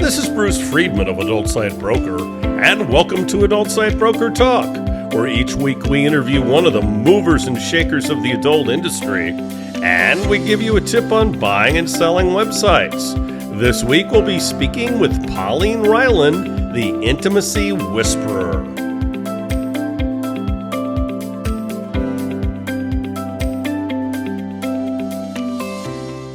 this is Bruce Friedman of Adult Site Broker, and welcome to Adult Site Broker Talk, where each week we interview one of the movers and shakers of the adult industry, and we give you a tip on buying and selling websites. This week we'll be speaking with Pauline Ryeland, the Intimacy Whisperer.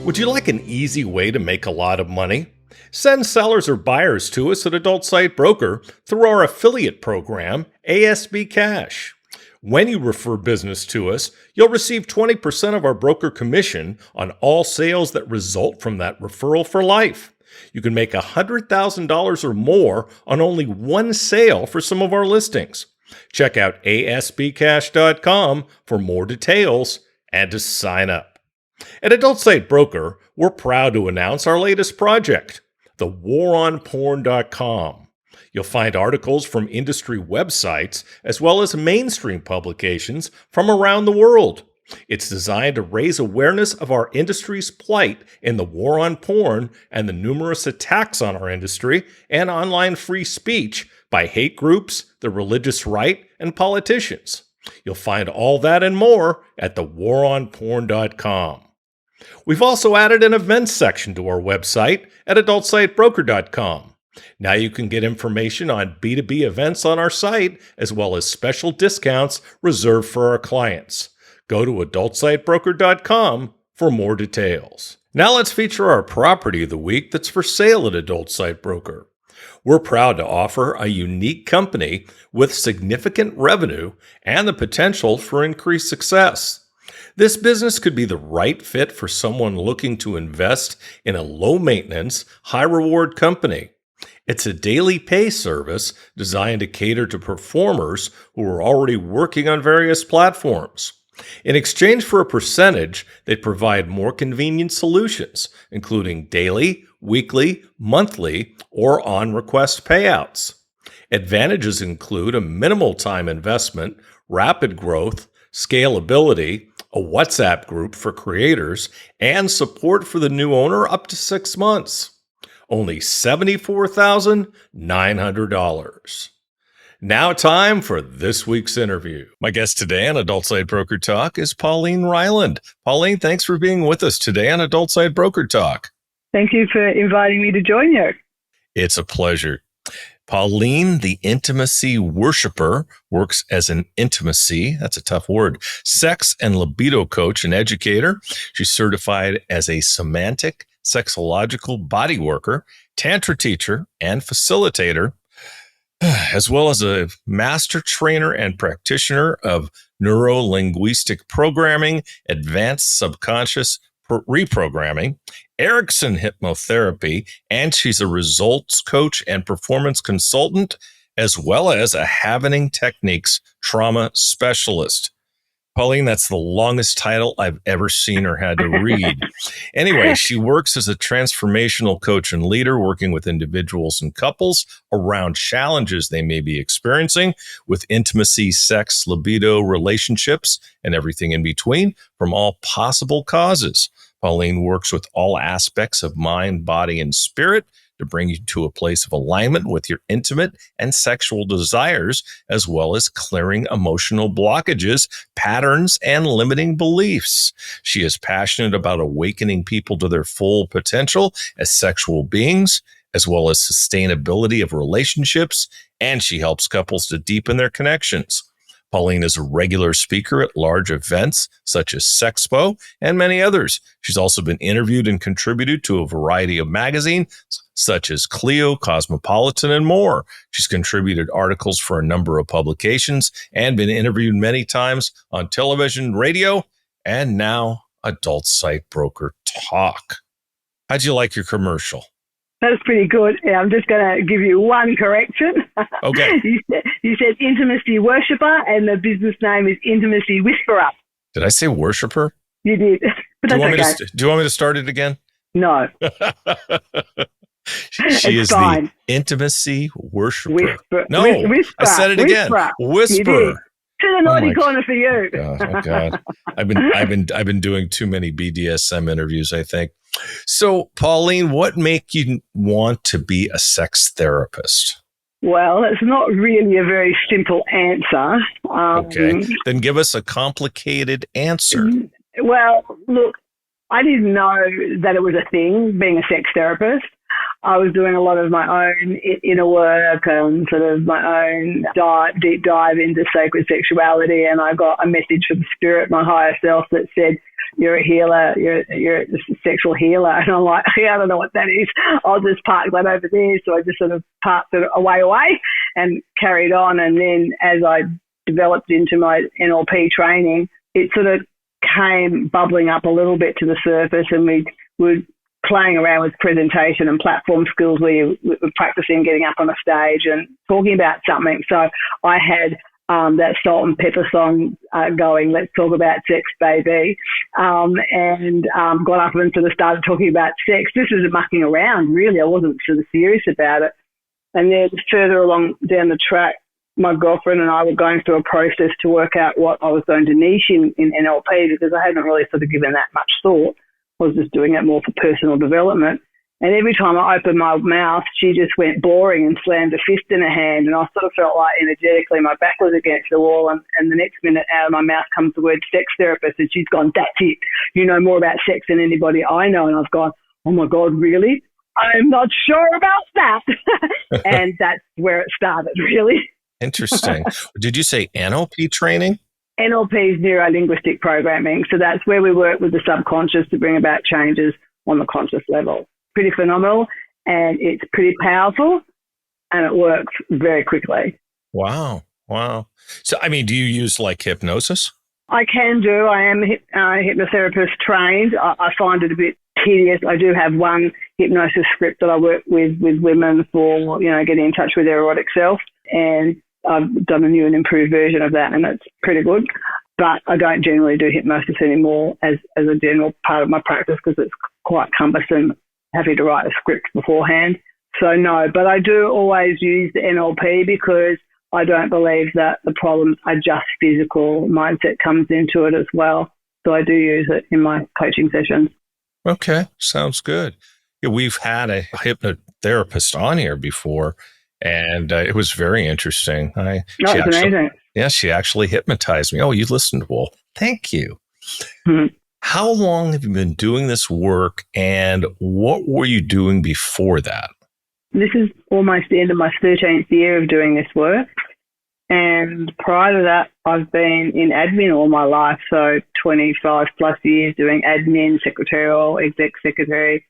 Would you like an easy way to make a lot of money? Send sellers or buyers to us at Adult Site Broker through our affiliate program, ASB Cash. When you refer business to us, you'll receive 20% of our broker commission on all sales that result from that referral for life. You can make $100,000 or more on only one sale for some of our listings. Check out asbcash.com for more details and to sign up. At Adult Site Broker, we're proud to announce our latest project, thewaronporn.com. You'll find articles from industry websites as well as mainstream publications from around the world. It's designed to raise awareness of our industry's plight in the war on porn and the numerous attacks on our industry and online free speech by hate groups, the religious right, and politicians. You'll find all that and more at thewaronporn.com. We've also added an events section to our website at adultsitebroker.com. Now you can get information on B2B events on our site, as well as special discounts reserved for our clients. Go to adultsitebroker.com for more details. Now let's feature our property of the week that's for sale at Adult Site Broker. We're proud to offer a unique company with significant revenue and the potential for increased success. This business could be the right fit for someone looking to invest in a low-maintenance, high-reward company. It's a daily pay service designed to cater to performers who are already working on various platforms. In exchange for a percentage, they provide more convenient solutions, including daily, weekly, monthly, or on-request payouts. Advantages include a minimal time investment, rapid growth, scalability, a WhatsApp group for creators, and support for the new owner up to 6 months. Only $74,900. Now time for this week's interview. My guest today on Adult Site Broker Talk is Pauline Ryeland. Pauline, thanks for being with us today on Adult Site Broker Talk. Thank you for inviting me to join you. It's a pleasure. Pauline, the intimacy worshiper, works as an intimacy, that's a tough word, sex and libido coach and educator. She's certified as a somatic, sexological body worker, Tantra teacher, and facilitator, as well as a master trainer and practitioner of Neuro-Linguistic programming, advanced subconscious reprogramming, Errikson Hypnotherapy, and she's a results coach and performance consultant, as well as a Havening Techniques trauma specialist. Pauline, that's the longest title I've ever seen or had to read. Anyway, she works as a transformational coach and leader, working with individuals and couples around challenges they may be experiencing with intimacy, sex, libido, relationships, and everything in between from all possible causes. Pauline works with all aspects of mind, body, and spirit to bring you to a place of alignment with your intimate and sexual desires, as well as clearing emotional blockages, patterns, and limiting beliefs. She is passionate about awakening people to their full potential as sexual beings, as well as sustainability of relationships, and she helps couples to deepen their connections. Pauline is a regular speaker at large events such as Sexpo and many others. She's also been interviewed and contributed to a variety of magazines such as Clio, Cosmopolitan, and more. She's contributed articles for a number of publications and been interviewed many times on television, radio, and now Adult Site Broker Talk. How'd you like your commercial? That's pretty good. I'm just going to give you one correction. Okay. You said intimacy worshiper, and the business name is Intimacy Whisperer. Did I say worshiper? You did. But do you want me to start it again? No. She is fine. The intimacy worshiper. Whisper. No, Whisper. I said it again. Whisper. To the naughty corner for you. Oh God. I've been doing too many BDSM interviews, I think. So, Pauline, what make you want to be a sex therapist? Well, it's not really a very simple answer. Okay, then give us a complicated answer. Well, look, I didn't know that it was a thing, being a sex therapist. I was doing a lot of my own inner work and sort of my own deep dive into sacred sexuality, and I got a message from spirit, my higher self, that said, "You're a healer, you're a sexual healer." And I'm like, I don't know what that is. I'll just park that over there. So I just sort of parked it away and carried on. And then as I developed into my NLP training, it sort of came bubbling up a little bit to the surface, and we were playing around with presentation and platform skills where you were practicing getting up on a stage and talking about something. So I had that salt and pepper song going, "Let's talk about sex, baby," and got up and sort of started talking about sex. This was mucking around, really. I wasn't sort of serious about it. And then further along down the track, my girlfriend and I were going through a process to work out what I was going to niche in NLP, because I hadn't really sort of given that much thought. I was just doing it more for personal development. And every time I opened my mouth, she just went boring and slammed a fist in her hand. And I sort of felt like energetically my back was against the wall. And the next minute out of my mouth comes the word sex therapist. And she's gone, "That's it. You know more about sex than anybody I know." And I've gone, "Oh my God, really? I'm not sure about that." And that's where it started, really. Interesting. Did you say NLP training? NLP is Neuro-Linguistic programming. So that's where we work with the subconscious to bring about changes on the conscious level. Pretty phenomenal, and it's pretty powerful, and it works very quickly. Wow. So, I mean, do you use like hypnosis? I can do. I am hypnotherapist trained. I find it a bit tedious. I do have one hypnosis script that I work with women for, getting in touch with their erotic self, and I've done a new and improved version of that, and it's pretty good. But I don't generally do hypnosis anymore as a general part of my practice, because it's quite cumbersome having to write a script beforehand. So no, but I do always use the NLP, because I don't believe that the problems are just physical. Mindset comes into it as well. So I do use it in my coaching sessions. Okay, sounds good. Yeah, we've had a hypnotherapist on here before, and it was very interesting. It's amazing. Yeah, she actually hypnotized me. Oh, you listened? Well, thank you. Mm-hmm. How long have you been doing this work, and what were you doing before that? This is almost the end of my 13th year of doing this work. And prior to that, I've been in admin all my life. So 25 plus years doing admin, secretarial, exec secretary,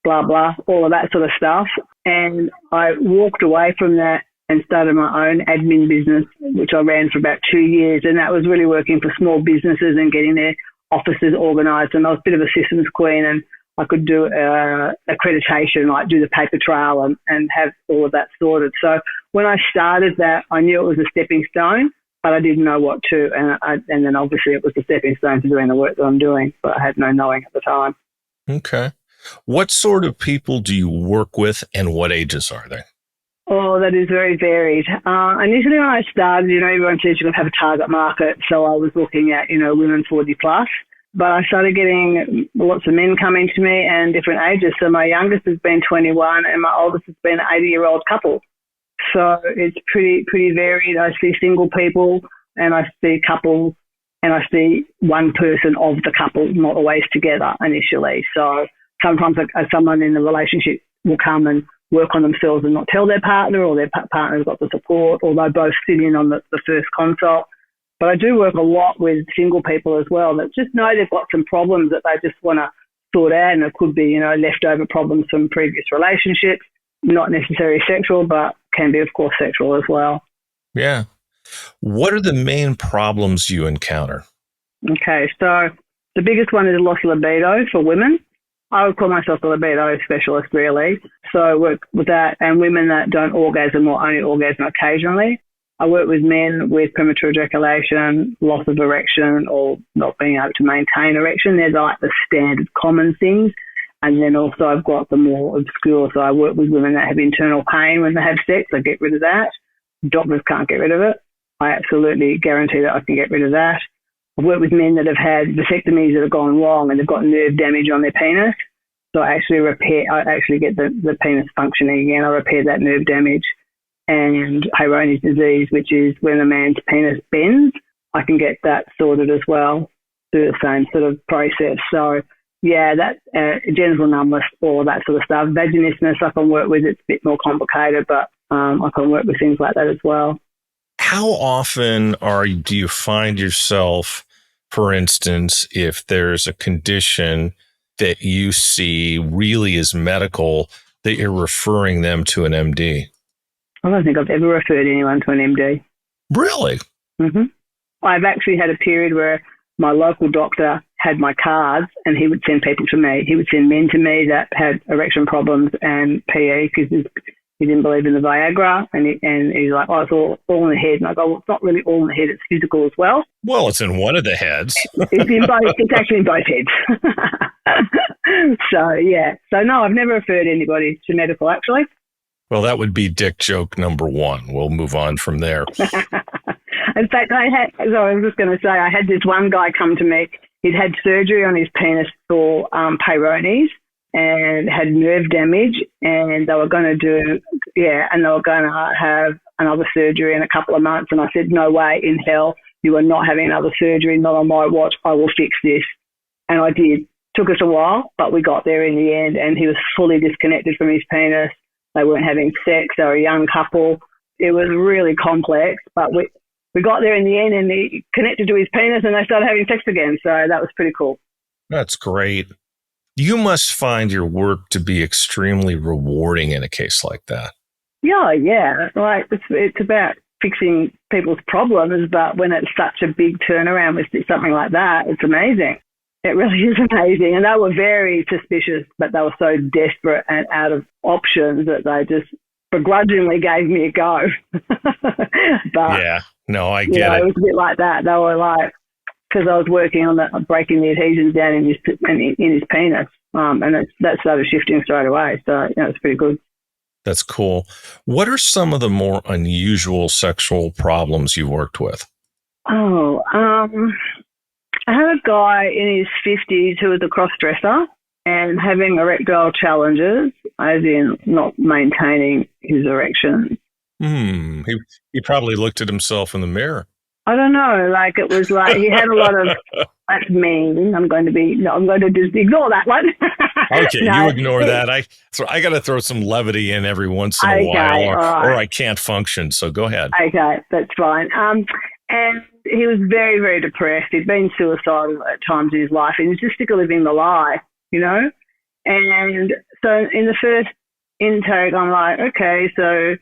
blah, blah, all of that sort of stuff. And I walked away from that and started my own admin business, which I ran for about 2 years. And that was really working for small businesses and getting their offices organised. And I was a bit of a systems queen, and I could do accreditation, like do the paper trail and have all of that sorted. So when I started that, I knew it was a stepping stone, but I didn't know what to. And then obviously it was a stepping stone to doing the work that I'm doing, but I had no knowing at the time. Okay. What sort of people do you work with, and what ages are they? Oh, that is very varied. Initially when I started, everyone says you're going to have a target market. So I was looking at, women 40 plus. But I started getting lots of men coming to me and different ages. So my youngest has been 21 and my oldest has been an 80-year-old couple. So it's pretty varied. I see single people and I see couples and I see one person of the couple, not always together initially. So sometimes someone in the relationship will come and work on themselves and not tell their partner, or their partner's got the support, or they both sit in on the first consult. But I do work a lot with single people as well that just know they've got some problems that they just want to sort out, and it could be, leftover problems from previous relationships, not necessarily sexual, but can be, of course, sexual as well. Yeah. What are the main problems you encounter? Okay, so the biggest one is loss of libido for women. I would call myself a libido specialist, really. So I work with that, and women that don't orgasm or only orgasm occasionally. I work with men with premature ejaculation, loss of erection, or not being able to maintain erection. They're like the standard common things. And then also I've got the more obscure. So I work with women that have internal pain when they have sex. I get rid of that. Doctors can't get rid of it. I absolutely guarantee that I can get rid of that. I've worked with men that have had vasectomies that have gone wrong and they've got nerve damage on their penis. So I actually get the penis functioning again. I repaired that nerve damage. And Peyronie's disease, which is when a man's penis bends, I can get that sorted as well through the same sort of process. So, yeah, that genital numbness, all of that sort of stuff. Vaginismus I can work with. It's a bit more complicated, but I can work with things like that as well. How often do you find yourself, for instance, if there's a condition that you see really is medical, that you're referring them to an MD? I don't think I've ever referred anyone to an MD. Really? Mm-hmm. I've actually had a period where my local doctor had my cards and he would send people to me. He would send men to me that had erection problems and PE because he didn't believe in the Viagra. And he's like, oh, it's all in the head. And I go, well, it's not really all in the head. It's physical as well. Well, it's in one of the heads. It's actually in both heads. So, yeah. So, no, I've never referred anybody to medical, actually. Well, that would be dick joke number one. We'll move on from there. In fact, I was just going to say, I had this one guy come to me. He'd had surgery on his penis for Peyronie's and had nerve damage, and they were going to have another surgery in a couple of months. And I said, no way in hell, you are not having another surgery, not on my watch. I will fix this. And I did. Took us a while, but we got there in the end, and he was fully disconnected from his penis. They weren't having sex. They were a young couple. It was really complex, but we got there in the end, and he connected to his penis, and they started having sex again. So that was pretty cool. That's great. You must find your work to be extremely rewarding in a case like that. Yeah. Like it's about fixing people's problems, but when it's such a big turnaround with something like that, it's amazing. It really is amazing. And they were very suspicious, but they were so desperate and out of options that they just begrudgingly gave me a go. But yeah, no, I get it. It was a bit like that. They were like, because I was working on breaking the adhesions down in his penis, and that started shifting straight away. So it's pretty good. That's cool. What are some of the more unusual sexual problems you've worked with? Oh, I had a guy in his 50s who was a cross-dresser and having erectile challenges, as in not maintaining his erection. He probably looked at himself in the mirror. I don't know. Like it was like he had a lot of. That's mean. I'm going to just ignore that one. Okay, no, you ignore that. I got to throw some levity in every once in a while, or I can't function. So go ahead. Okay, that's fine. And he was very, very depressed. He'd been suicidal at times in his life, and he was just sick of living the lie, And so in the first intake, I'm like, okay, so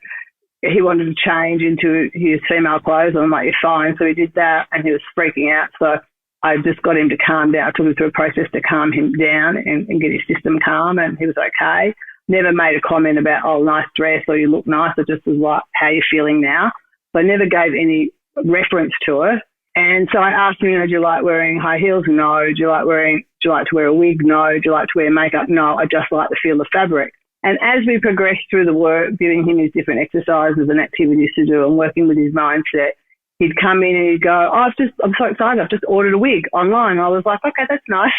he wanted to change into his female clothes. And I'm like, you're fine. So he did that, and he was freaking out. So I just got him to calm down. I took him through a process to calm him down and get his system calm, and he was okay. Never made a comment about, oh, nice dress or you look nice. It just was like, how are you feeling now? So I never gave any reference to it. And so I asked him, do you like wearing high heels? No. Do you like to wear a wig? No. Do you like to wear makeup? No. I just like to feel the fabric. And as we progressed through the work, giving him his different exercises and activities to do and working with his mindset, he'd come in and he'd go, I'm so excited. I've just ordered a wig online. I was like, okay, that's nice.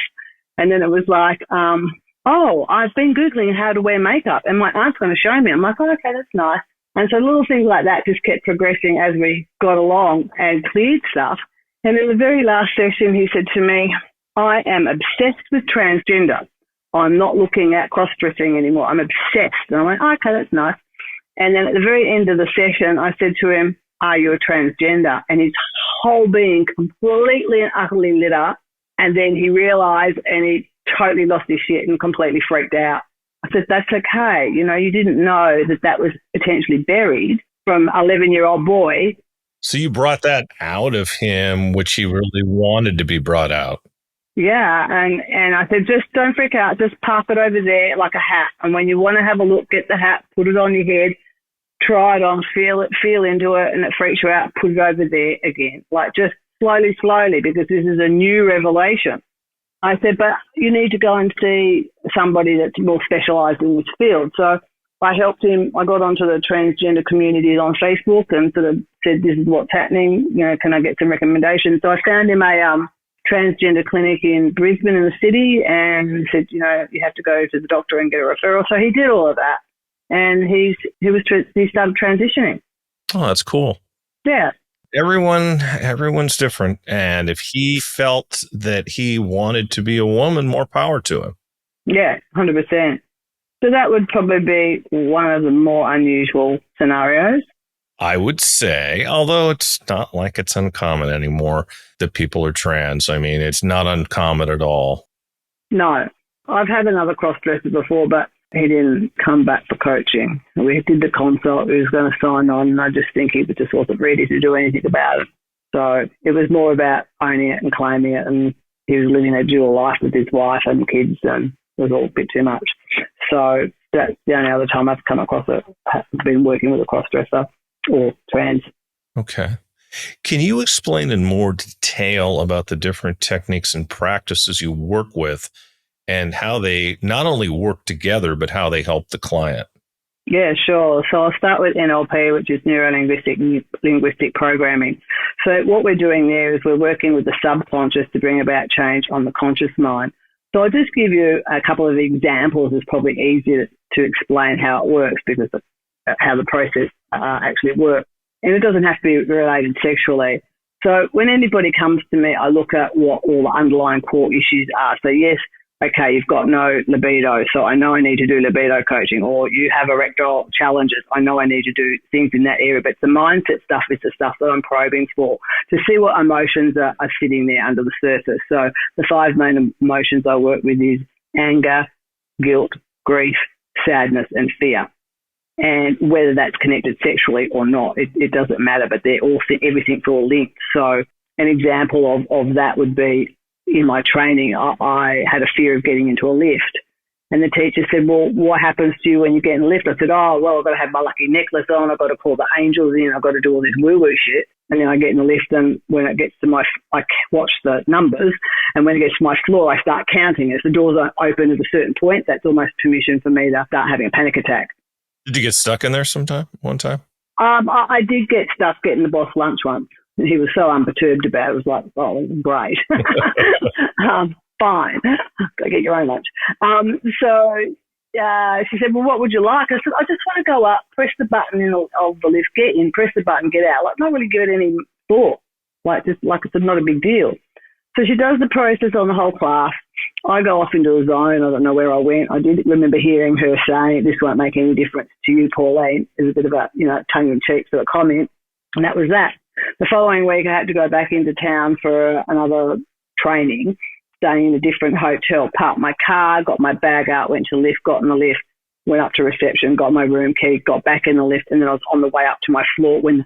And then it was like, I've been Googling how to wear makeup and my aunt's going to show me. I'm like, oh, okay, that's nice. And so little things like that just kept progressing as we got along and cleared stuff. And in the very last session, he said to me, I am obsessed with transgender. I'm not looking at cross-dressing anymore. I'm obsessed. And I went, okay, that's nice. And then at the very end of the session, I said to him, are you a transgender? And his whole being completely and utterly lit up. And then he realized and he totally lost his shit and completely freaked out. I said, that's okay. You didn't know that was potentially buried from an 11-year-old boy. So you brought that out of him, which he really wanted to be brought out. Yeah. And I said, just don't freak out. Just park it over there like a hat. And when you want to have a look, get the hat, put it on your head, try it on, feel it, feel into it, and it freaks you out, put it over there again. Like just slowly, because this is a new revelation. I said, but you need to go and see somebody that's more specialised in this field. So I helped him. I got onto the transgender communities on Facebook and sort of said, this is what's happening. Can I get some recommendations? So I found him a transgender clinic in Brisbane in the city and said, you have to go to the doctor and get a referral. So he did all of that, and he started transitioning. Oh, that's cool. Yeah. Everyone's different. And if he felt that he wanted to be a woman, more power to him. Yeah, 100%. So that would probably be one of the more unusual scenarios. I would say, although it's not like it's uncommon anymore that people are trans. I mean, it's not uncommon at all. No. I've had another cross-dresser before, but he didn't come back for coaching. We did the consult. He was going to sign on, and I just think he just wasn't ready to do anything about it. So it was more about owning it and claiming it, and he was living a dual life with his wife and kids, and it was all a bit too much. So that's the only other time I've come across it. I've been working with a cross-dresser or trans. Okay. Can you explain in more detail about the different techniques and practices you work with and how they not only work together, but how they help the client? Yeah, sure. So I'll start with NLP, which is Neuro-Linguistic programming. So what we're doing there is we're working with the subconscious to bring about change on the conscious mind. So I'll just give you a couple of examples. It's probably easier to explain how it works because of how the process actually works. And it doesn't have to be related sexually. So when anybody comes to me, I look at what all the underlying core issues are. So yes, okay, you've got no libido, so I know I need to do libido coaching, or you have erectile challenges, I know I need to do things in that area. But the mindset stuff is the stuff that I'm probing for to see what emotions are sitting there under the surface. So the 5 main emotions I work with is anger, guilt, grief, sadness, and fear. And whether that's connected sexually or not, it doesn't matter, but everything's all linked. So an example of that would be, in my training, I had a fear of getting into a lift. And the teacher said, well, what happens to you when you get in the lift? I said, oh, well, I've got to have my lucky necklace on. I've got to call the angels in. I've got to do all this woo-woo shit. And then I get in the lift, and when it gets to I watch the numbers. And when it gets to my floor, I start counting. As the doors open at a certain point, that's almost permission for me to start having a panic attack. Did you get stuck in there one time? I did get stuck getting the boss lunch once. He was so unperturbed about it. It was like, oh, great. Fine. Go get your own lunch. So she said, well, what would you like? I said, I just want to go up, press the button of the lift, get in, press the button, get out. Like, not really give it any thought. Like it's not a big deal. So she does the process on the whole class. I go off into a zone. I don't know where I went. I did remember hearing her saying, this won't make any difference to you, Pauline. It was a bit of a, tongue-in-cheek sort of comment. And that was that. The following week, I had to go back into town for another training, staying in a different hotel, parked my car, got my bag out, went to the lift, got in the lift, went up to reception, got my room key, got back in the lift, and then I was on the way up to my floor when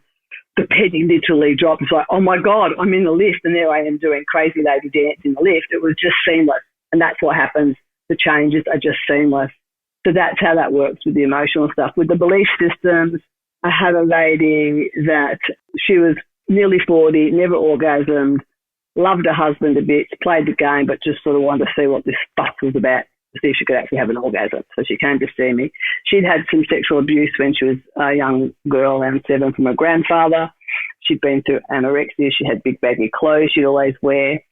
the penny literally dropped. It's like, oh my God, I'm in the lift, and there I am doing crazy lady dance in the lift. It was just seamless. And that's what happens. The changes are just seamless. So that's how that works with the emotional stuff. With the belief systems, I had a lady that she was nearly 40, never orgasmed, loved her husband a bit, played the game, but just sort of wanted to see what this fuss was about, to see if she could actually have an orgasm. So she came to see me. She'd had some sexual abuse when she was a young girl, around 7, from her grandfather. She'd been through anorexia. She had big baggy clothes she'd always wear.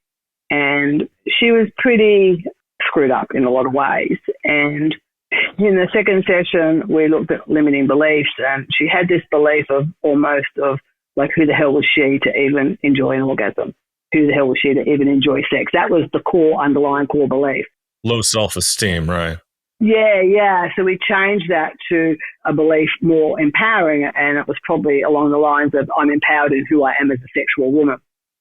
And she was pretty screwed up in a lot of ways. And in the second session, we looked at limiting beliefs, and she had this belief of like, who the hell was she to even enjoy an orgasm? Who the hell was she to even enjoy sex? That was the underlying core belief. Low self-esteem, right? Yeah. So we changed that to a belief more empowering, and it was probably along the lines of, I'm empowered in who I am as a sexual woman.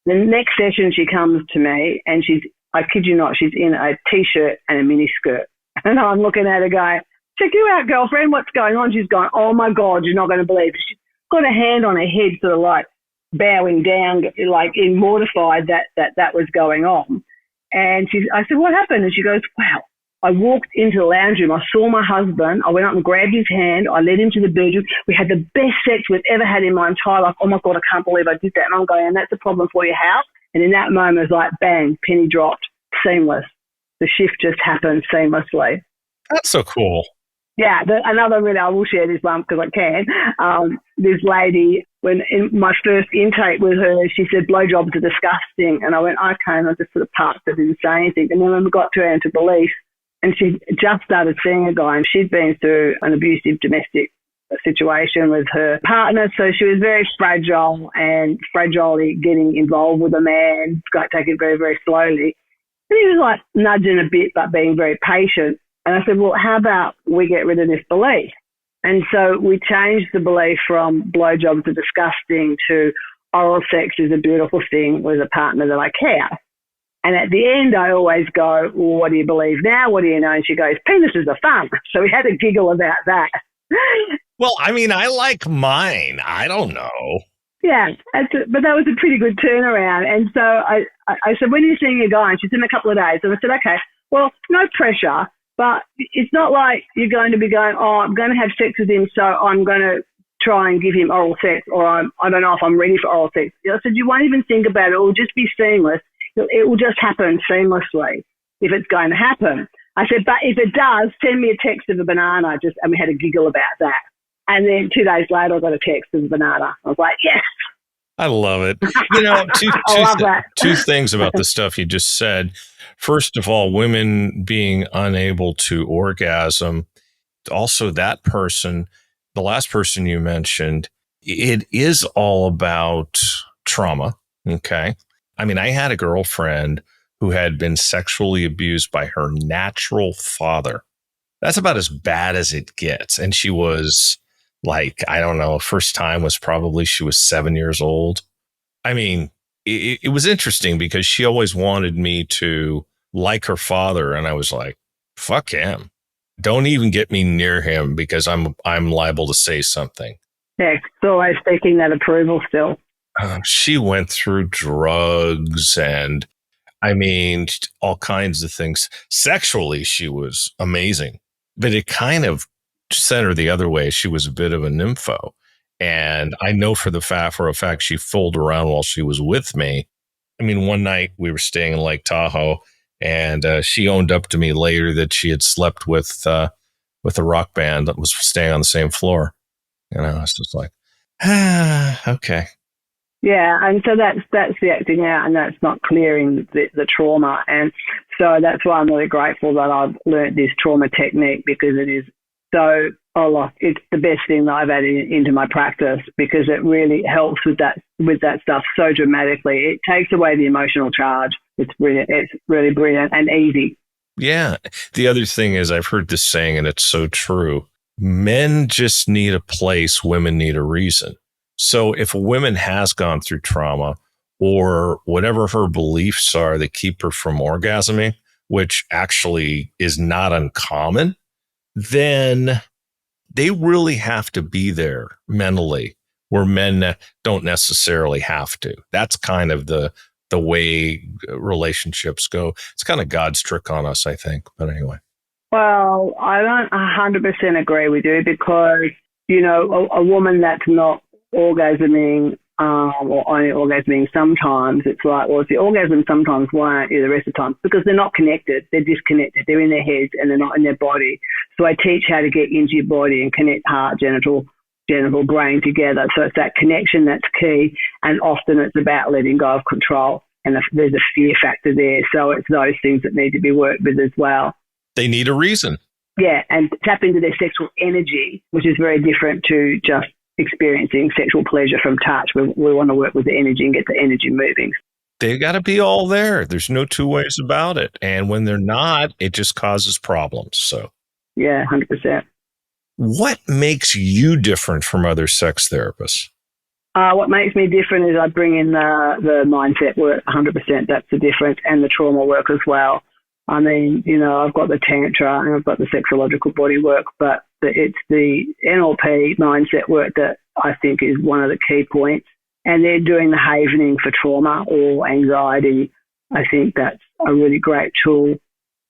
The next session, she comes to me, and I kid you not, she's in a T-shirt and a mini skirt. And I'm looking at her going, check you out, girlfriend, what's going on? She's going, oh my God, you're not going to believe it. She's got a hand on her head, sort of like bowing down, like mortified that was going on. And I said, what happened? And she goes, wow, I walked into the lounge room. I saw my husband. I went up and grabbed his hand. I led him to the bedroom. We had the best sex we've ever had in my entire life. Oh my God, I can't believe I did that. And I'm going, and that's a problem for your house. And in that moment, it was like, bang, penny dropped, seamless. The shift just happened seamlessly. That's so cool. Yeah, another really, I will share this one because I can. This lady, when in my first intake with her, she said, blowjobs are disgusting. And I went, okay, and I just sort of parked it, didn't say anything. And then when we got to her into belief, and she just started seeing a guy, and she'd been through an abusive domestic situation with her partner. So she was very fragile and fragilely getting involved with a man, take it very, very slowly. And he was like nudging a bit, but being very patient. And I said, well, how about we get rid of this belief? And so we changed the belief from blowjobs are disgusting to oral sex is a beautiful thing with a partner that I care. And at the end, I always go, well, what do you believe now? What do you know? And she goes, penises are fun. So we had a giggle about that. Well, I mean, I like mine. I don't know. Yeah, but that was a pretty good turnaround. And so I said, when are you seeing your guy? And she said, in a couple of days. And I said, okay, well, no pressure, but it's not like you're going to be going, oh, I'm going to have sex with him, so I'm going to try and give him oral sex, or I don't know if I'm ready for oral sex. I said, you won't even think about it. It will just be seamless. It will just happen seamlessly if it's going to happen. I said, but if it does, send me a text of a banana. And we had a giggle about that. And then 2 days later, I got a text of a banana. I was like, yes. I love it. You know, two things about the stuff you just said. First of all, women being unable to orgasm. Also, that person, the last person you mentioned, it is all about trauma. Okay. I mean, I had a girlfriend who had been sexually abused by her natural father. That's about as bad as it gets. And she was like, I don't know, first time was probably she was 7 years old. I mean, it was interesting because she always wanted me to like her father. And I was like, fuck him. Don't even get me near him because I'm liable to say something. Yeah, it's always seeking that approval still. She went through drugs and, I mean, all kinds of things. Sexually, she was amazing, but it kind of sent her the other way. She was a bit of a nympho. And I know for a fact, she fooled around while she was with me. I mean, one night we were staying in Lake Tahoe, and she owned up to me later that she had slept with a rock band that was staying on the same floor. And I was just like, okay. Yeah, and so that's the acting out, and that's not clearing the trauma. And so that's why I'm really grateful that I've learnt this trauma technique, because it is so, it's the best thing that I've added into my practice, because it really helps with that stuff so dramatically. It takes away the emotional charge. It's brilliant. It's really brilliant and easy. Yeah. The other thing is, I've heard this saying, and it's so true. Men just need a place. Women need a reason. So if a woman has gone through trauma, or whatever her beliefs are that keep her from orgasming, which actually is not uncommon, then they really have to be there mentally, where men don't necessarily have to. That's kind of the way relationships go. It's kind of God's trick on us, I think. But anyway. Well, I don't 100% agree with you, because, you know, a woman that's not orgasming or only orgasming sometimes, it's like, well, if you orgasm sometimes, why aren't you the rest of the time? Because they're not connected. They're disconnected. They're in their heads and they're not in their body. So I teach how to get into your body and connect heart, genital, brain together. So it's that connection that's key. And often it's about letting go of control. And there's a fear factor there. So it's those things that need to be worked with as well. They need a reason. Yeah, and tap into their sexual energy, which is very different to just experiencing sexual pleasure from touch. We want to work with the energy and get the energy moving. They got to be all there. There's no two ways about it. And when they're not, it just causes problems. So, yeah, 100%. What makes you different from other sex therapists? What makes me different is I bring in the mindset work, 100%. That's the difference, and the trauma work as well. I mean, you know, I've got the Tantra and I've got the sexological body work, but it's the NLP mindset work that I think is one of the key points. And they're doing the havening for trauma or anxiety. I think that's a really great tool.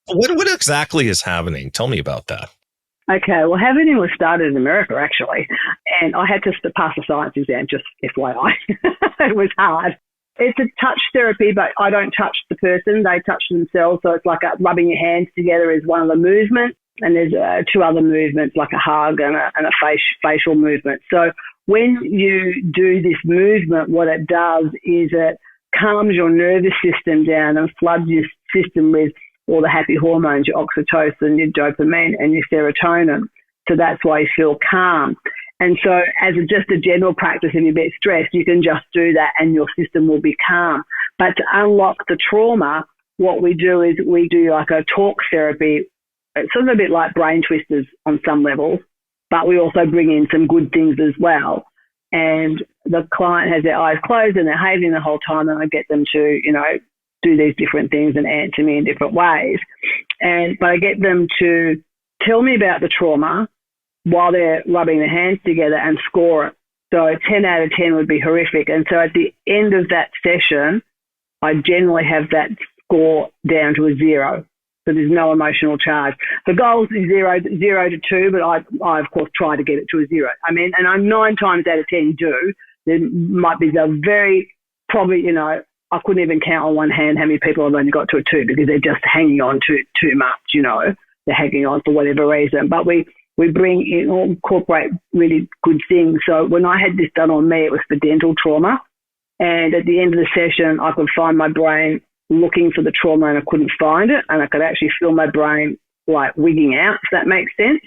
What exactly is havening? Tell me about that. Okay, well, havening was started in America, actually. And I had to pass the science exam, just FYI. It was hard. It's a touch therapy, but I don't touch the person. They touch themselves. So it's like rubbing your hands together is one of the movements. And there's two other movements, like a hug and a facial movement. So when you do this movement, what it does is it calms your nervous system down and floods your system with all the happy hormones, your oxytocin, your dopamine, and your serotonin. So that's why you feel calm. And so as just a general practice, if you're a bit stressed, you can just do that and your system will be calm. But to unlock the trauma, what we do is we do like a talk therapy. It's sort of a bit like brain twisters on some levels, but we also bring in some good things as well. And the client has their eyes closed and they're having the whole time, and I get them to, do these different things and answer me in different ways. But I get them to tell me about the trauma while they're rubbing their hands together and score it. So 10 out of 10 would be horrific. And so at the end of that session, I generally have that score down to a 0. So there's no emotional charge. The goal is 0 to 2, but I of course try to get it to a 0. I mean, and I'm 9 times out of 10 do. There might be the very, probably, I couldn't even count on one hand how many people I've only got to a 2 because they're just hanging on to too much, They're hanging on for whatever reason. But we bring in or incorporate really good things. So when I had this done on me, it was for dental trauma. And at the end of the session, I could find my brain looking for the trauma and I couldn't find it. And I could actually feel my brain like wigging out, if that makes sense.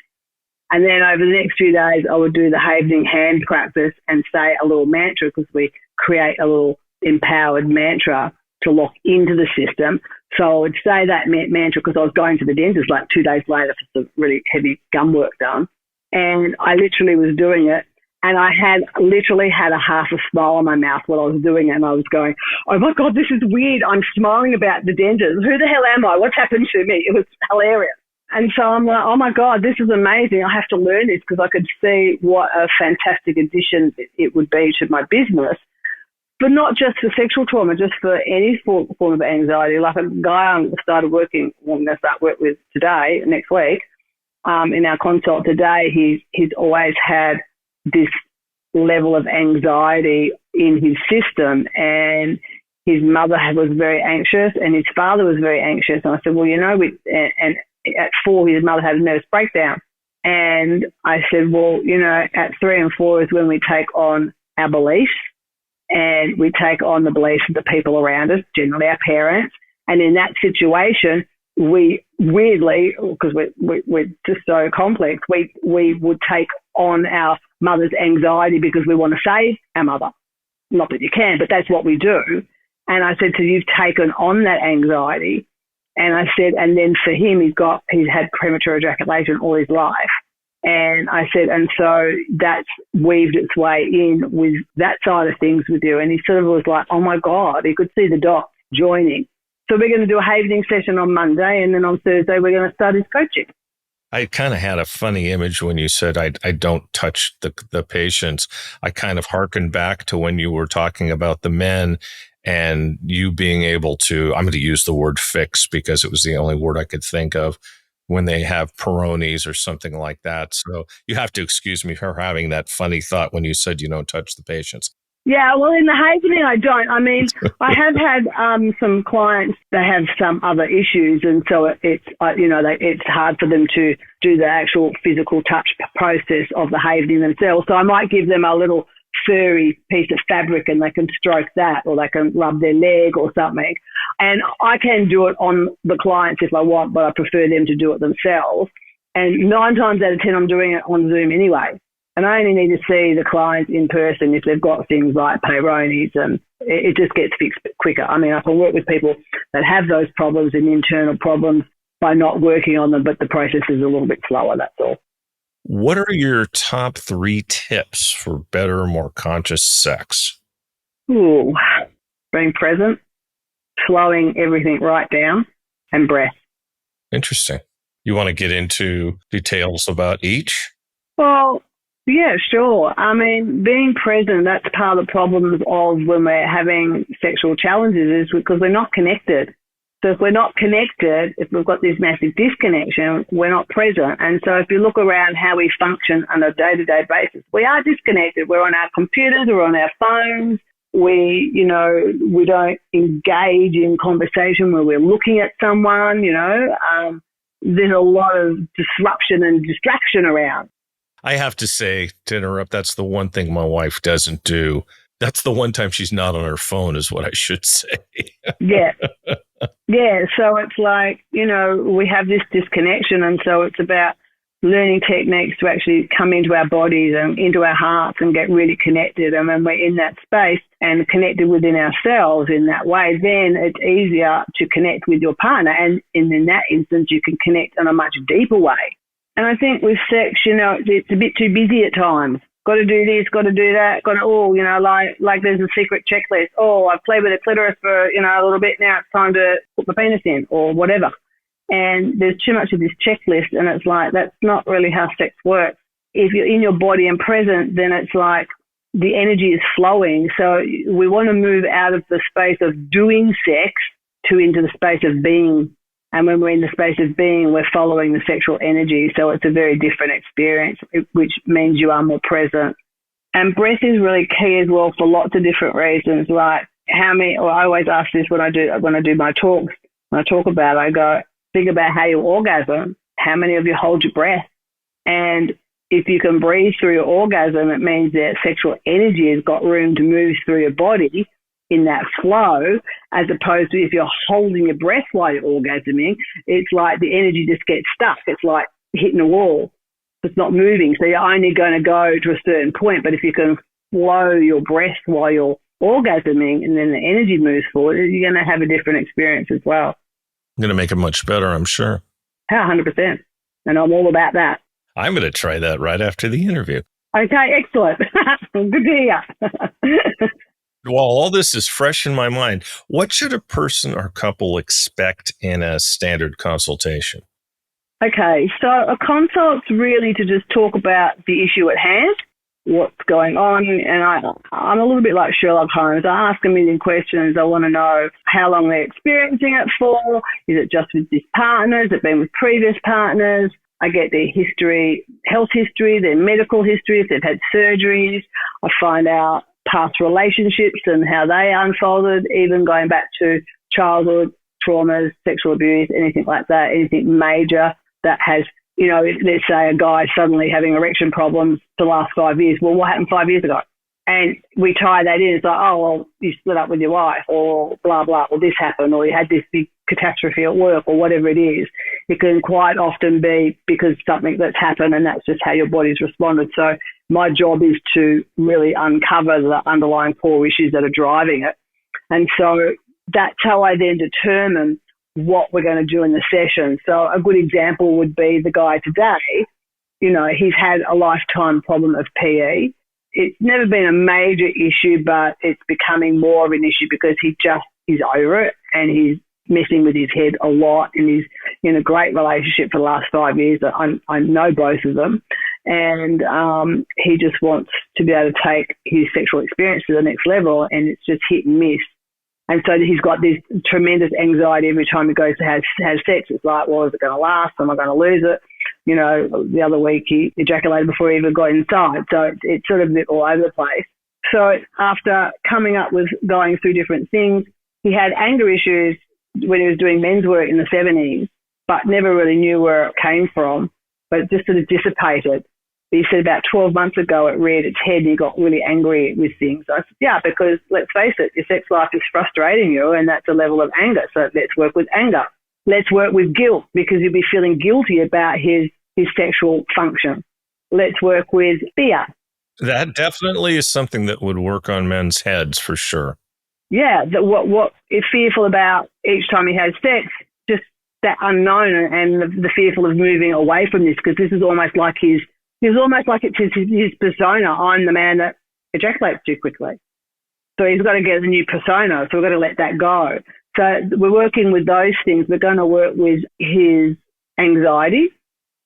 And then over the next few days, I would do the Havening hand practice and say a little mantra, because we create a little empowered mantra to lock into the system. So I would say that mantra because I was going to the dentist like 2 days later for some really heavy gum work done. And I literally was doing it. And I literally had a half a smile on my mouth while I was doing it. And I was going, oh my God, this is weird. I'm smiling about the dentist. Who the hell am I? What's happened to me? It was hilarious. And so I'm like, oh my God, this is amazing. I have to learn this, because I could see what a fantastic addition it would be to my business. But not just for sexual trauma, just for any form of anxiety. Like a guy I'm going to start work with today, next week, in our consult today, he's always had this level of anxiety in his system, and his mother was very anxious and his father was very anxious. And I said, well, and at 4, his mother had a nervous breakdown. And I said, well, at 3 and 4 is when we take on our beliefs. And we take on the beliefs of the people around us, generally our parents. And in that situation, we weirdly, because we're just so complex, we would take on our mother's anxiety because we want to save our mother. Not that you can, but that's what we do. And I said, so you've taken on that anxiety. And I said, and then for him, he's had premature ejaculation all his life. And I said, and so that's weaved its way in with that side of things with you. And he sort of was like, oh my God, he could see the dots joining. So we're going to do a Havening session on Monday, and then on Thursday we're going to start his coaching. I kind of had a funny image when you said I don't touch the patients. I kind of hearkened back to when you were talking about the men and you being able to, I'm going to use the word fix because it was the only word I could think of, when they have Peyronie's or something like that. So you have to excuse me for having that funny thought when you said you don't touch the patients. Yeah, well, in the Havening, I don't. I mean, I have had some clients that have some other issues, and so it's hard for them to do the actual physical touch process of the Havening themselves. So I might give them a little furry piece of fabric and they can stroke that, or they can rub their leg or something. And I can do it on the clients if I want, but I prefer them to do it themselves. And 9 times out of 10, I'm doing it on Zoom anyway. And I only need to see the clients in person if they've got things like Peyronie's, and it just gets fixed quicker. I mean, I can work with people that have those problems and internal problems by not working on them, but the process is a little bit slower, that's all. What are your top 3 tips for better, more conscious sex? Ooh, being present, slowing everything right down, and breath. Interesting. You want to get into details about each? Well, yeah, sure. I mean, being present, that's part of the problems of when we're having sexual challenges, is because we're not connected. So if we're not connected, if we've got this massive disconnection, we're not present. And so if you look around how we function on a day-to-day basis, we are disconnected. We're on our computers, we're on our phones. We don't engage in conversation where we're looking at someone, there's a lot of disruption and distraction around. I have to say, to interrupt, that's the one thing my wife doesn't do. That's the one time she's not on her phone, is what I should say. Yeah. Yeah. So it's like, we have this disconnection. And so it's about learning techniques to actually come into our bodies and into our hearts and get really connected. And when we're in that space and connected within ourselves in that way, then it's easier to connect with your partner. And in that instance, you can connect in a much deeper way. And I think with sex, it's a bit too busy at times. Got to do this, got to do that, like there's a secret checklist. Oh, I've played with the clitoris for, a little bit now. It's time to put my penis in or whatever. And there's too much of this checklist, and it's like, that's not really how sex works. If you're in your body and present, then it's like the energy is flowing. So we want to move out of the space of doing sex to into the space of being. And when we're in the space of being, we're following the sexual energy. So it's a very different experience, which means you are more present. And breath is really key as well for lots of different reasons. Like I always ask this when I do my talks. When I talk about it, I go, think about how you orgasm. How many of you hold your breath? And if you can breathe through your orgasm, it means that sexual energy has got room to move through your body in that flow, as opposed to if you're holding your breath while you're orgasming, it's like the energy just gets stuck. It's like hitting a wall. It's not moving. So you're only going to go to a certain point. But if you can flow your breath while you're orgasming and then the energy moves forward, you're going to have a different experience as well. I'm going to make it much better, I'm sure. 100%. And I'm all about that. I'm going to try that right after the interview. Okay, excellent. Good to hear. While all this is fresh in my mind, what should a person or couple expect in a standard consultation? Okay, so a consult's really to just talk about the issue at hand, what's going on. And I'm a little bit like Sherlock Holmes. I ask a million questions. I want to know how long they're experiencing it for. Is it just with this partner? Has it been with previous partners? I get their history, health history, their medical history, if they've had surgeries. I find out past relationships and how they unfolded, even going back to childhood traumas, sexual abuse, anything like that, anything major that has, let's say a guy suddenly having erection problems for the last 5 years. Well, what happened 5 years ago? And we tie that in. It's like, oh, well, you split up with your wife or blah, blah, or this happened, or you had this big catastrophe at work or whatever it is. It can quite often be because something that's happened and that's just how your body's responded. So my job is to really uncover the underlying core issues that are driving it. And so that's how I then determine what we're going to do in the session. So a good example would be the guy today. He's had a lifetime problem of PE. It's never been a major issue, but it's becoming more of an issue because he's over it and he's messing with his head a lot, and he's in a great relationship for the last 5 years. I know both of them, and he just wants to be able to take his sexual experience to the next level, and it's just hit and miss. And so he's got this tremendous anxiety every time he goes to have sex. It's like, well, is it going to last? Am I going to lose it? The other week he ejaculated before he even got inside. So it's sort of a bit all over the place. So after coming up with going through different things, he had anger issues when he was doing men's work in the 70s, but never really knew where it came from, but it just sort of dissipated. He said about 12 months ago it reared its head and he got really angry with things. I said, yeah, because let's face it, your sex life is frustrating you and that's a level of anger. So let's work with anger. Let's work with guilt because you'll be feeling guilty about his sexual function. Let's work with fear. That definitely is something that would work on men's heads for sure. Yeah, what is fearful about each time he has sex, just that unknown and the fearful of moving away from this, because this is almost like it's his persona. I'm the man that ejaculates too quickly. So he's got to get a new persona, so we've got to let that go. So we're working with those things. We're going to work with his anxiety.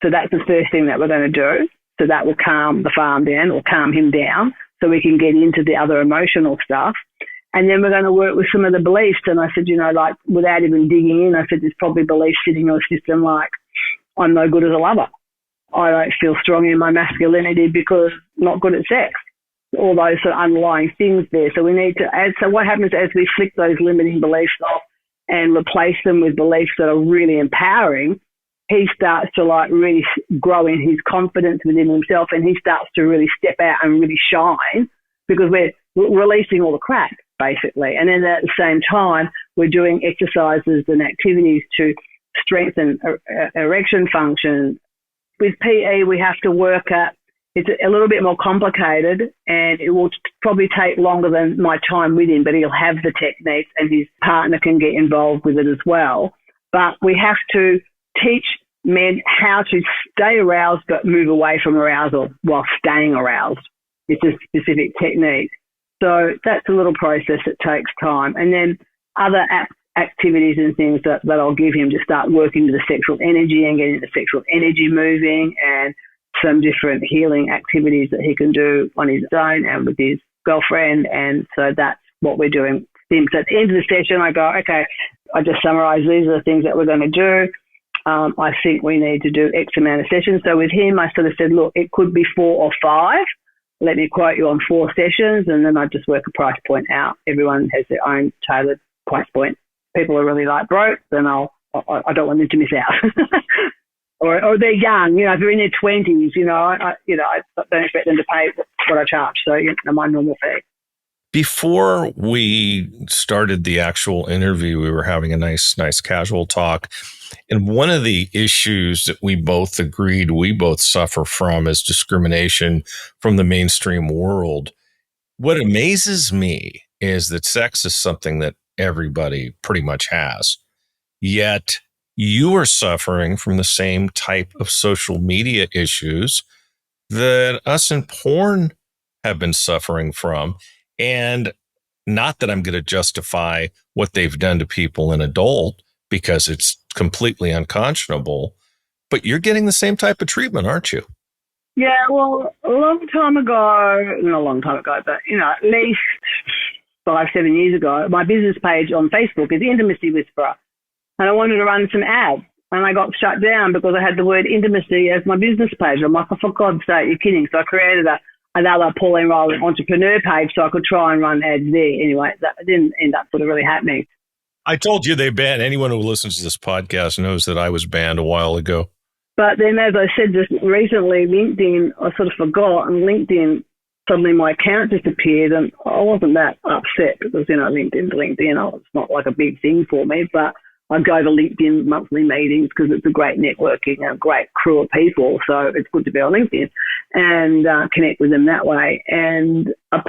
So that's the first thing that we're going to do. So that will calm the farm down or calm him down so we can get into the other emotional stuff. And then we're going to work with some of the beliefs. And I said, without even digging in, I said, there's probably beliefs sitting in your system like, I'm no good as a lover. I don't feel strong in my masculinity because I'm not good at sex. All those sort of underlying things there. So we need to add. So what happens as we flick those limiting beliefs off and replace them with beliefs that are really empowering, he starts to like really grow in his confidence within himself, and he starts to really step out and really shine because we're releasing all the crap, basically. And then at the same time, we're doing exercises and activities to strengthen erection function. With PE, we have to work at, it's a little bit more complicated, and it will probably take longer than my time with him, but he'll have the techniques and his partner can get involved with it as well. But we have to teach men how to stay aroused but move away from arousal while staying aroused. It's a specific technique. So that's a little process that takes time. And then other activities and things that I'll give him to start working with the sexual energy and getting the sexual energy moving, and some different healing activities that he can do on his own and with his girlfriend. And so that's what we're doing. So at the end of the session, I go, okay, I just summarize, these are the things that we're going to do. I think we need to do X amount of sessions. So with him, I sort of said, look, it could be 4 or 5. Let me quote you on 4 sessions, and then I just work a price point out. Everyone has their own tailored price point. People are really like broke, then I don't want them to miss out. or they're young, if they're in their 20s, I don't expect them to pay what I charge. So, my normal fee. Before we started the actual interview, we were having a nice casual talk. And one of the issues that we both agreed we both suffer from is discrimination from the mainstream world. What amazes me is that sex is something that everybody pretty much has. Yet you are suffering from the same type of social media issues that us in porn have been suffering from. And not that I'm going to justify what they've done to people in adult, because it's completely unconscionable, but you're getting the same type of treatment, aren't you? Yeah, well, not a long time ago, but, at least 5-7 years ago, my business page on Facebook is Intimacy Whisperer. And I wanted to run some ads, and I got shut down because I had the word intimacy as my business page. I'm like, oh, for God's sake, you're kidding. So I created another Pauline Ryeland entrepreneur page so I could try and run ads there. Anyway, that didn't end up sort of really happening. I told you they banned. Anyone who listens to this podcast knows that I was banned a while ago. But then, as I said, just recently, LinkedIn, I sort of forgot, and LinkedIn, suddenly my account disappeared, and I wasn't that upset because, LinkedIn's LinkedIn. It's not like a big thing for me, but I go to LinkedIn monthly meetings because it's a great networking and a great crew of people. So it's good to be on LinkedIn and connect with them that way. And I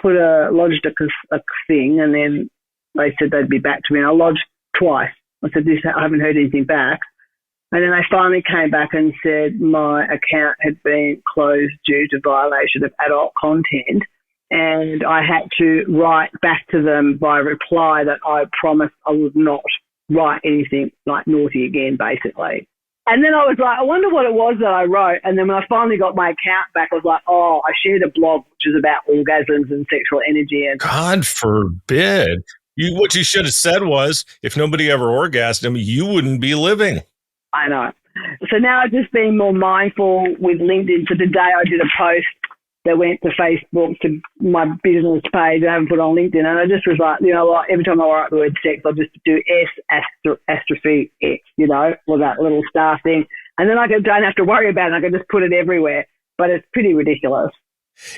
lodged a thing, and then they said they'd be back to me. And I lodged twice. I said, I haven't heard anything back. And then they finally came back and said my account had been closed due to violation of adult content. And I had to write back to them by reply that I promised I would not write anything like naughty again, basically. And then I was like, I wonder what it was that I wrote. And then when I finally got my account back, I was like, oh, I shared a blog which is about orgasms and sexual energy. And God forbid. What you should have said was, if nobody ever orgasmed, you wouldn't be living. I know. So now I've just been more mindful with LinkedIn. So today I did a post that went to Facebook, to my business page. I haven't put on LinkedIn. And I just was like, every time I write the word sex, I'll just do S*X, with that little star thing. And then I don't have to worry about it. I can just put it everywhere. But it's pretty ridiculous.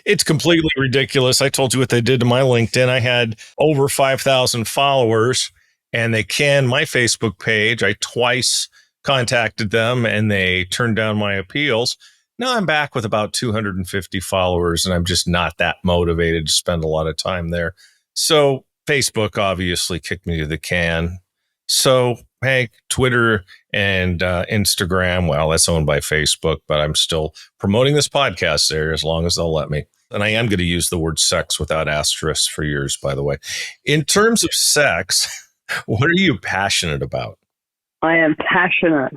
It's completely ridiculous. I told you what they did to my LinkedIn. I had over 5,000 followers, and they canned my Facebook page. I twice contacted them, and they turned down my appeals. Now I'm back with about 250 followers, and I'm just not that motivated to spend a lot of time there. So Facebook obviously kicked me to the can. So, hey, Twitter and Instagram, well, that's owned by Facebook, but I'm still promoting this podcast there as long as they'll let me. And I am going to use the word sex without asterisks for years, by the way. In terms of sex, what are you passionate about? I am passionate,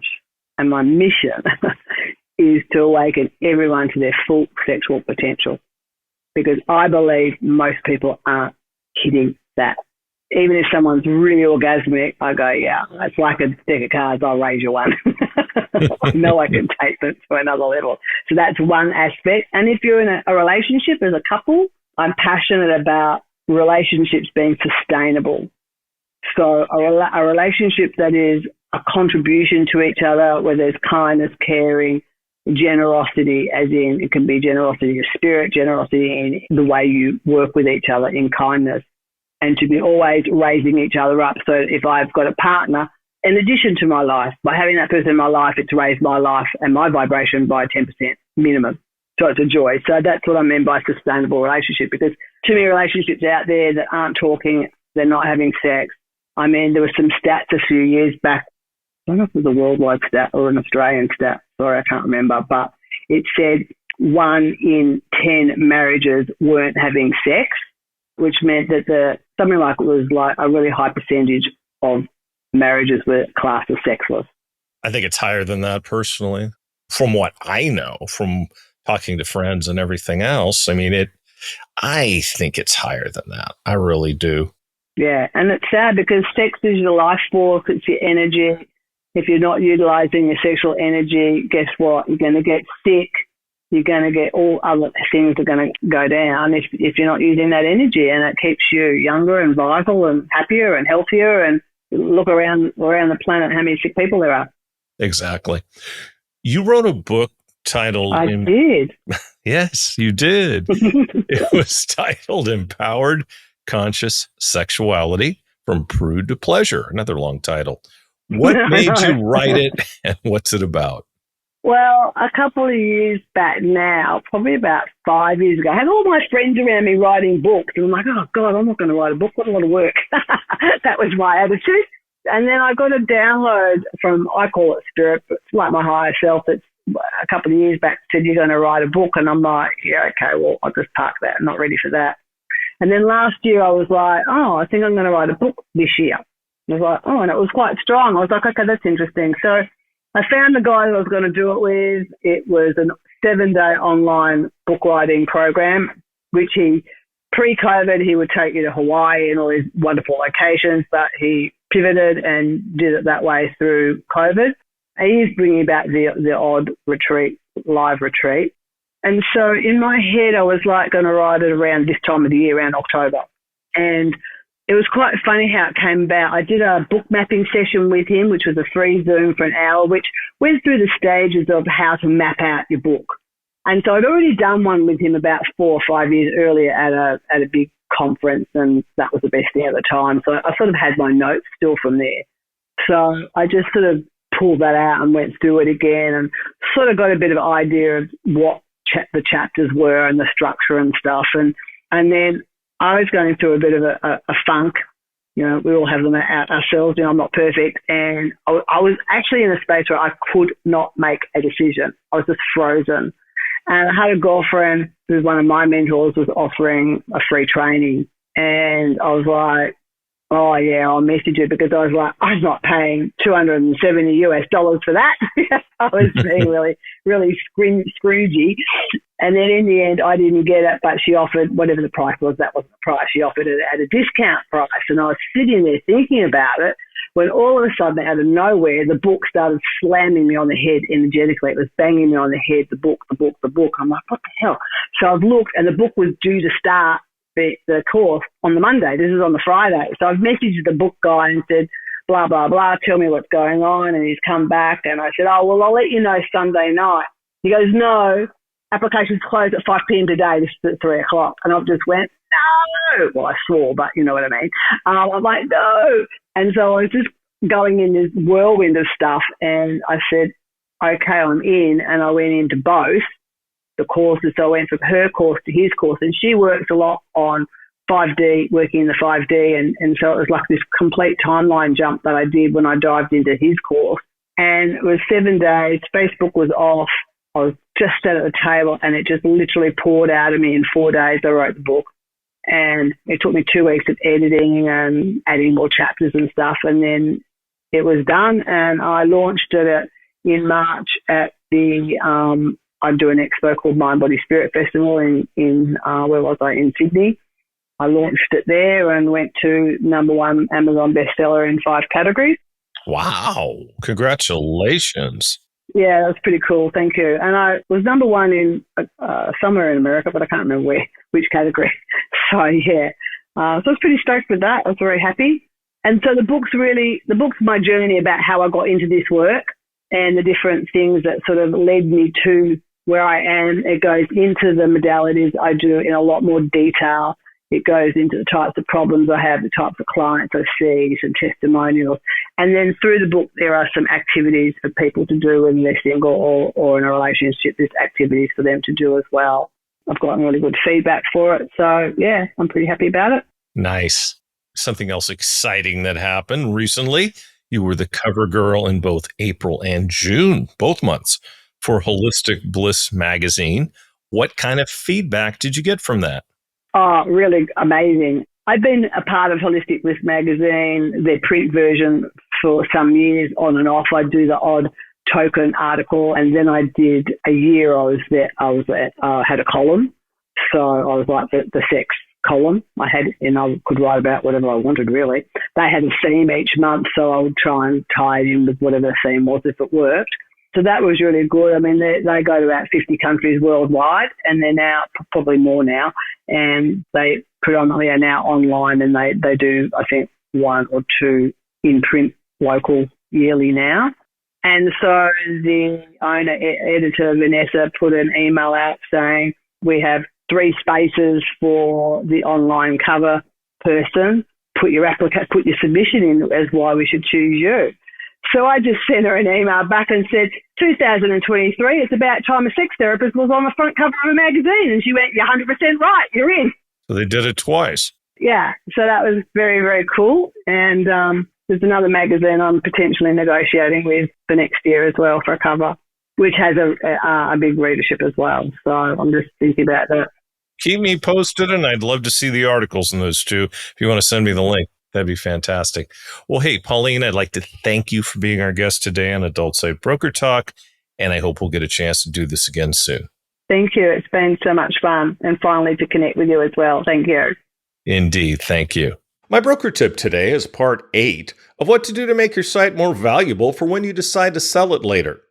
and my mission is to awaken everyone to their full sexual potential, because I believe most people aren't hitting that. Even if someone's really orgasmic, I go, yeah, it's like a deck of cards, I'll raise you one. I know I can take them to another level. So that's one aspect. And if you're in a relationship as a couple, I'm passionate about relationships being sustainable. So a relationship that is a contribution to each other, where there's kindness, caring, generosity, as in it can be generosity of spirit, generosity in the way you work with each other in kindness, and to be always raising each other up. So if I've got a partner, in addition to my life, by having that person in my life, it's raised my life and my vibration by 10% minimum. So it's a joy. So that's what I mean by sustainable relationship, because too many relationships out there that aren't talking, they're not having sex. I mean, there were some stats a few years back. I don't know if it was a worldwide stat or an Australian stat. Sorry, I can't remember. But it said 1 in 10 marriages weren't having sex, which meant that something like it was like a really high percentage of marriages were classed as sexless. I think it's higher than that personally. From what I know, from talking to friends and everything else, I mean, I think it's higher than that. I really do. Yeah, and it's sad because sex is your life force, it's your energy. If you're not utilizing your sexual energy, guess what? You're going to get sick. You're going to get all other things are going to go down if you're not using that energy, and it keeps you younger and vital and happier and healthier. And look around the planet, how many sick people there are. Exactly. You wrote a book titled... I did. Yes, you did. It was titled Empowered Conscious Sexuality from Prude to Pleasure. Another long title. What made you write it, and what's it about? Well, a couple of years back now, probably about 5 years ago, I had all my friends around me writing books. And I'm like, oh, God, I'm not going to write a book. What a lot of work. That was my attitude. And then I got a download from, I call it spirit, but it's like my higher self. It's a couple of years back said, you're going to write a book. And I'm like, yeah, okay, well, I'll just park that. I'm not ready for that. And then last year I was like, oh, I think I'm going to write a book this year. I was like, oh, and it was quite strong. I was like, okay, that's interesting. So I found the guy that I was going to do it with. It was a 7-day online book writing program, which pre-COVID, he would take you to Hawaii and all these wonderful locations, but he pivoted and did it that way through COVID. He is bringing back the odd retreat, live retreat. And so in my head, I was like going to write it around this time of the year, around October. And it was quite funny how it came about. I did a book mapping session with him, which was a free Zoom for an hour, which went through the stages of how to map out your book. And so I'd already done one with him about 4 or 5 years earlier at a big conference, and that was the best thing at the time. So I sort of had my notes still from there. So I just sort of pulled that out and went through it again and sort of got a bit of an idea of what the chapters were and the structure and stuff. And then I was going through a bit of a funk. You know, we all have them ourselves. You know, I'm not perfect. And I was actually in a space where I could not make a decision. I was just frozen. And I had a girlfriend who's one of my mentors was offering a free training. And I was like, oh, yeah, I'll message you, because I was like, I'm not paying $270 for that. I was being really, really scroogey. And then in the end, I didn't get it, but she offered whatever the price was. That wasn't the price. She offered it at a discount price. And I was sitting there thinking about it when all of a sudden, out of nowhere, the book started slamming me on the head energetically. It was banging me on the head, the book. I'm like, what the hell? So I've looked, and the book was due to start the course on the Monday. This is on the Friday. So I've messaged the book guy and said, blah, blah, blah, tell me what's going on. And he's come back, and I said, oh, well, I'll let you know Sunday night. He goes, no, applications close at 5 p.m. today. This is at 3 o'clock. And I just went, no. Well, I swore, but you know what I mean. I'm like, no. And so I was just going in this whirlwind of stuff, and I said, okay, I'm in. And I went into both the courses. So I went from her course to his course, and she works a lot on 5D, working in the 5D. And so it was like this complete timeline jump that I did when I dived into his course. And it was 7 days. Facebook was off. I was just sat at the table, and it just literally poured out of me. In 4 days, I wrote the book. And it took me 2 weeks of editing and adding more chapters and stuff. And then it was done, and I launched it in March at the I'm doing an expo called Mind, Body, Spirit Festival in where was I? In Sydney. I launched it there and went to #1 Amazon bestseller in 5 categories. Wow. Congratulations. Yeah, that was pretty cool. Thank you. And I was #1 in somewhere in America, but I can't remember which category. So, yeah. So I was pretty stoked with that. I was very happy. And so the book's my journey about how I got into this work and the different things that sort of led me to where I am. It goes into the modalities I do in a lot more detail. It goes into the types of problems I have, the types of clients I see, some testimonials. And then through the book, there are some activities for people to do when they're single or in a relationship. There's activities for them to do as well. I've gotten really good feedback for it. So, yeah, I'm pretty happy about it. Nice. Something else exciting that happened recently. You were the cover girl in both April and June, both months, for Holistic Bliss magazine. What kind of feedback did you get from that? Oh, really amazing. I've been a part of Holistic Bliss magazine, their print version, for some years on and off. I do the odd token article, and then I did a year I had a column. So I was like the sex column. I could write about whatever I wanted, really. They had a theme each month, so I would try and tie it in with whatever the theme was if it worked. So that was really good. I mean, they go to about 50 countries worldwide, and they're now probably more now, and they predominantly are now online, and they do, I think, 1 or 2 in print local yearly now. And so the owner, editor, Vanessa, put an email out saying, we have 3 spaces for the online cover person. Put your submission in as why we should choose you. So I just sent her an email back and said, 2023, it's about time a sex therapist was on the front cover of a magazine. And she went, you're 100% right, you're in. So they did it twice. Yeah, so that was very, very cool. And there's another magazine I'm potentially negotiating with for next year as well for a cover, which has a big readership as well. So I'm just thinking about that. Keep me posted, and I'd love to see the articles in those too. If you want to send me the link, that'd be fantastic. Well, hey, Pauline, I'd like to thank you for being our guest today on Adult Site Broker Talk, and I hope we'll get a chance to do this again soon. Thank you. It's been so much fun, and finally to connect with you as well. Thank you. Indeed. Thank you. My broker tip today is part 8 of what to do to make your site more valuable for when you decide to sell it later.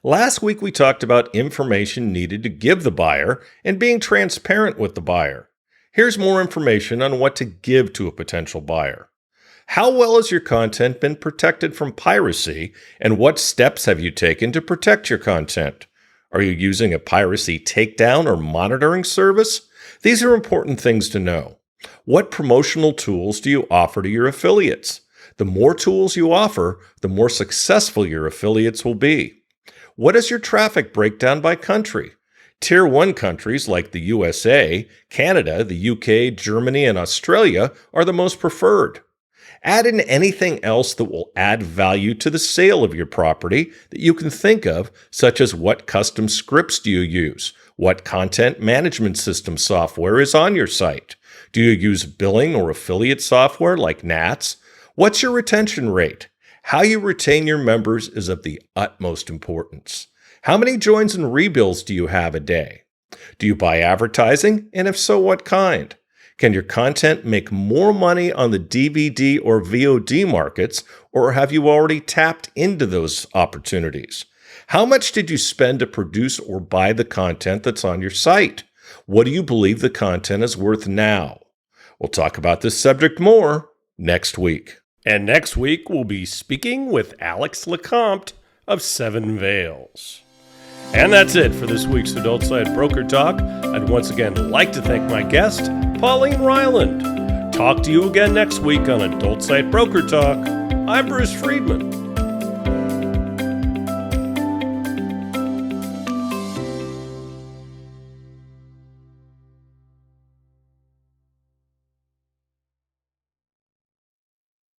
Last week, we talked about information needed to give the buyer and being transparent with the buyer. Here's more information on what to give to a potential buyer. How well has your content been protected from piracy, and what steps have you taken to protect your content? Are you using a piracy takedown or monitoring service? These are important things to know. What promotional tools do you offer to your affiliates? The more tools you offer, the more successful your affiliates will be. What is your traffic breakdown by country? Tier 1 countries like the USA, Canada, the UK, Germany, and Australia are the most preferred. Add in anything else that will add value to the sale of your property that you can think of, such as what custom scripts do you use? What content management system software is on your site? Do you use billing or affiliate software like Nats? What's your retention rate? How you retain your members is of the utmost importance. How many joins and rebills do you have a day? Do you buy advertising? And if so, what kind? Can your content make more money on the DVD or VOD markets, or have you already tapped into those opportunities? How much did you spend to produce or buy the content that's on your site? What do you believe the content is worth now? We'll talk about this subject more next week. And next week, we'll be speaking with Alex Lecomte of Seven Veils. And that's it for this week's Adult Site Broker Talk. I'd once again like to thank my guest, Pauline Ryeland. Talk to you again next week on Adult Site Broker Talk. I'm Bruce Friedman.